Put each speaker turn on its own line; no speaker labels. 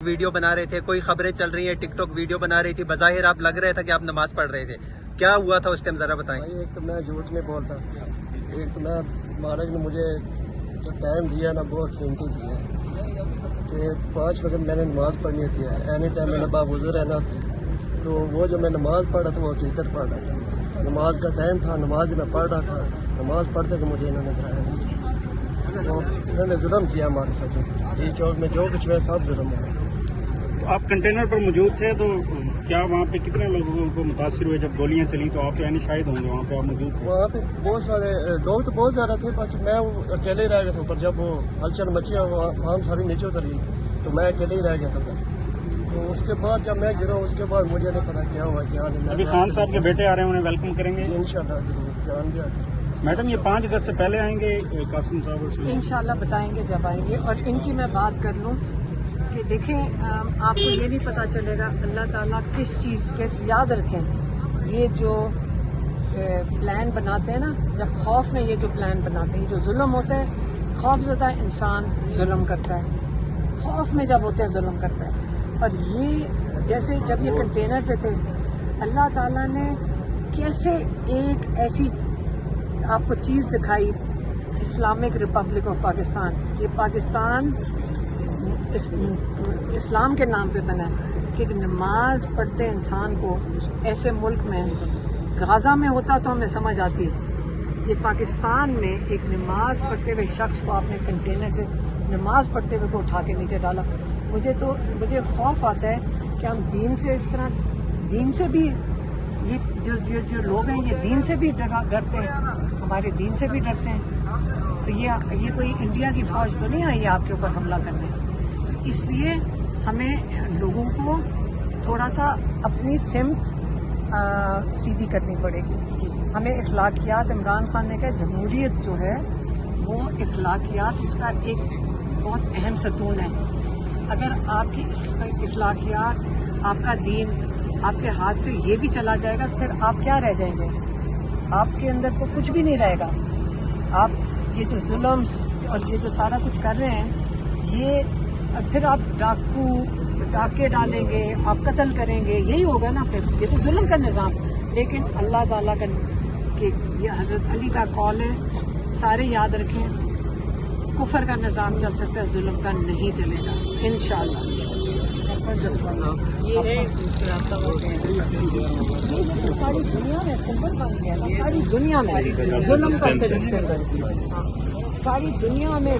Video بنا رہے تھے, کوئی خبریں چل رہی ہیں ٹک ٹاک ویڈیو بنا رہی تھی, بظاہر آپ لگ رہا تھا کہ آپ نماز پڑھ رہے تھے, کیا ہوا تھا اس ٹائم ذرا بتائیں.
ایک تو میں جھوٹ نہیں بولتا, ایک تو میں مالک نے مجھے جو ٹائم دیا نا بہت قیمتی دیا ہے کہ 5 وقت میں نے نماز پڑھنی ہوتی ہے, اینی ٹائم میں نے باوضو رہنا ہوتا ہے. تو وہ جو میں نماز پڑھ رہا تھا وہ حقیقت پڑھ رہا تھا, نماز کا ٹائم تھا, نماز میں پڑھ رہا تھا, نماز پڑھتے کہ مجھے انہوں نے کرایا نہیں, تو انہوں نے ظلم کیا ہمارے ساتھ. جی چوک میں جو کچھ ہے سب ظلم ہے.
تو آپ کنٹینر پر موجود تھے, تو کیا وہاں پہ کتنے لوگوں کو متاثر ہوئے جب گولیاں چلی؟ تو آپ یعنی شاہد ہوں گے, وہاں پہ آپ موجود تھے.
وہاں پہ بہت سارے لوگ تو بہت زیادہ تھے, باقی میں اکیلے ہی رہ گیا تھا اوپر. جب وہ ہلچل مچی فام ساری نیچے اتر گئی تو میں اکیلے ہی رہ گیا تھا. تو اس کے بعد جب میں گرا اس کے بعد مجھے نہیں پتا کیا ہوا کیا نہیں.
ابھی خان صاحب کے بیٹے آ رہے ہیں, انہیں ویلکم کریں گے
انشاءاللہ ضرور. جان بھی آتے.
میڈم یہ 5 اگست سے پہلے آئیں گے قاسم صاحب اور
انشاءاللہ بتائیں گے جب آئیں گے. اور ان کی میں بات کر لوں کہ دیکھیں آپ کو یہ نہیں پتہ چلے گا اللہ تعالیٰ کس چیز کے, یاد رکھیں یہ جو پلان بناتے ہیں نا, جب خوف میں یہ جو پلان بناتے ہیں, یہ جو ظلم ہوتا ہے, خوف زدہ انسان ظلم کرتا ہے, خوف میں جب ہوتے ہیں ظلم کرتا ہے. اور یہ جیسے جب یہ کنٹینر پہ تھے, اللہ تعالیٰ نے کیسے ایک ایسی آپ کو چیز دکھائی, اسلامک ریپبلک آف پاکستان. یہ پاکستان اسلام کے نام پہ بنا ہے کہ نماز پڑھتے انسان کو ایسے ملک میں, غازہ میں ہوتا تو ہمیں سمجھ آتی ہے, یہ پاکستان میں ایک نماز پڑھتے ہوئے شخص کو آپ نے کنٹینر سے نماز پڑھتے ہوئے کو اٹھا کے نیچے ڈالا. مجھے خوف آتا ہے کہ ہم دین سے اس طرح, دین سے بھی یہ جو لوگ ہیں یہ دین سے بھی ڈرتے ہیں, ہمارے دین سے بھی ڈرتے ہیں. تو یہ کوئی انڈیا کی فوج تو نہیں آئی ہے آپ کے اوپر حملہ کرنے. اس لیے ہمیں لوگوں کو تھوڑا سا اپنی سمت سیدھی کرنی پڑے گی. ہمیں اخلاقیات, عمران خان نے کہا جمہوریت جو ہے وہ اخلاقیات اس کا ایک بہت اہم ستون ہے. اگر آپ کی اخلاقیات, آپ کا دین آپ کے ہاتھ سے یہ بھی چلا جائے گا, پھر آپ کیا رہ جائیں گے؟ آپ کے اندر تو کچھ بھی نہیں رہے گا. آپ یہ جو ظلم اور یہ جو سارا کچھ کر رہے ہیں, یہ پھر آپ ڈاکے ڈالیں گے, آپ قتل کریں گے, یہی ہوگا نا پھر. یہ تو ظلم کا نظام. لیکن اللہ تعالیٰ کا کہ یہ حضرت علی کا قول ہے, سارے یاد رکھیں, کفر کا نظام چل سکتا ہے, ظلم کا نہیں چلے گا انشاءاللہ. یہ ہے ساری دنیا میں سمبل بن گیا نا, ساری دنیا میں ظلم کا سمبل, ساری دنیا میں